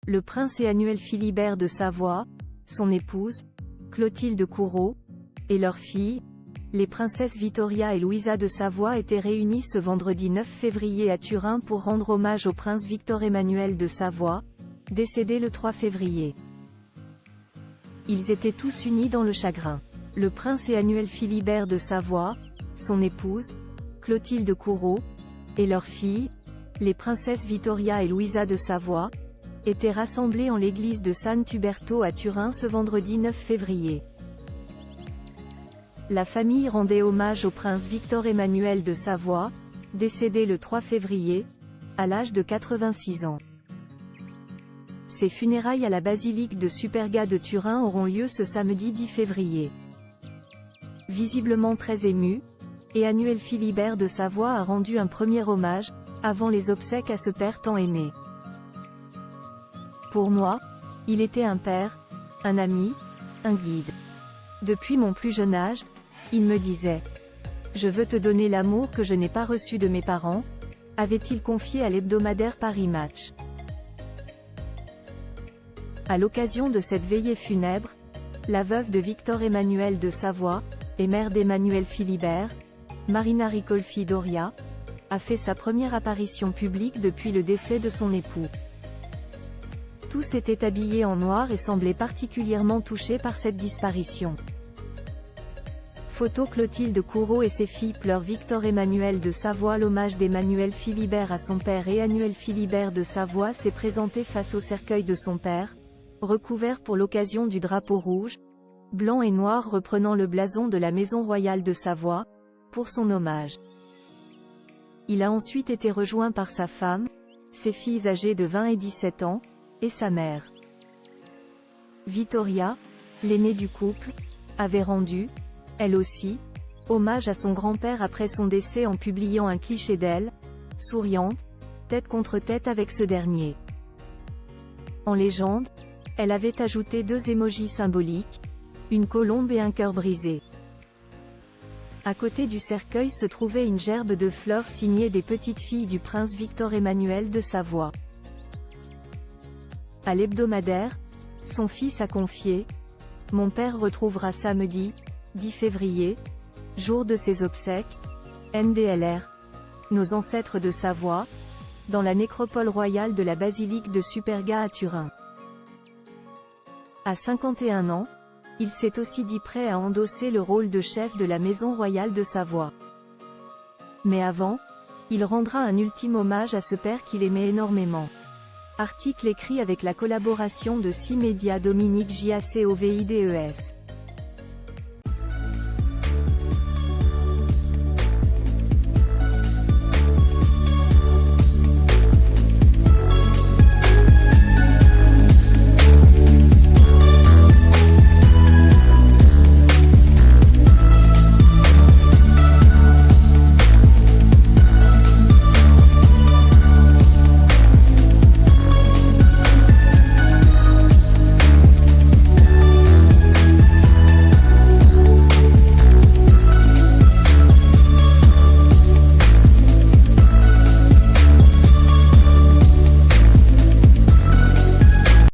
le prince et Annuel Philibert de Savoie, son épouse, Clotilde Courreau, et leur fille, les princesses Vittoria et Louisa de Savoie étaient réunies ce vendredi 9 février à Turin pour rendre hommage au prince Victor Emmanuel de Savoie, décédé le 3 février. Ils étaient tous unis dans le chagrin. Le prince et Annuel Philibert de Savoie, son épouse, Clotilde Courreau, et leur fille, les princesses Vittoria et Louisa de Savoie, étaient rassemblés en l'église de San Tuberto à Turin ce vendredi 9 février. La famille rendait hommage au prince Victor Emmanuel de Savoie, décédé le 3 février, à l'âge de 86 ans. Ses funérailles à la basilique de Superga de Turin auront lieu ce samedi 10 février. Visiblement très ému, et Annuel Philibert de Savoie a rendu un premier hommage, avant les obsèques à ce père tant aimé. Pour moi, il était un père, un ami, un guide. Depuis mon plus jeune âge, il me disait « Je veux te donner l'amour que je n'ai pas reçu de mes parents », avait-il confié à l'hebdomadaire Paris Match. À l'occasion de cette veillée funèbre, la veuve de Victor Emmanuel de Savoie, et mère d'Emmanuel Philibert, Marina Ricolfi Doria, a fait sa première apparition publique depuis le décès de son époux. Tous étaient habillés en noir et semblaient particulièrement touchés par cette disparition. Photo Clotilde Courreau et ses filles pleurent. Victor Emmanuel de Savoie. L'hommage d'Emmanuel Philibert à son père et Annuel Philibert de Savoie s'est présenté face au cercueil de son père, recouvert pour l'occasion du drapeau rouge, blanc et noir reprenant le blason de la maison royale de Savoie, pour son hommage. Il a ensuite été rejoint par sa femme, ses filles âgées de 20 et 17 ans, et sa mère. Vittoria, l'aînée du couple, avait rendu, elle aussi, hommage à son grand-père après son décès en publiant un cliché d'elle, souriante, tête contre tête avec ce dernier. En légende, elle avait ajouté 2 émojis symboliques, une colombe et un cœur brisé. À côté du cercueil se trouvait une gerbe de fleurs signée des petites filles du prince Victor Emmanuel de Savoie. À l'hebdomadaire, son fils a confié « Mon père retrouvera samedi, 10 février, jour de ses obsèques, NDLR, nos ancêtres de Savoie, dans la nécropole royale de la basilique de Superga à Turin. » À 51 ans, il s'est aussi dit prêt à endosser le rôle de chef de la maison royale de Savoie. Mais avant, il rendra un ultime hommage à ce père qu'il aimait énormément. Article écrit avec la collaboration de 6 médias. Dominique Giacovides.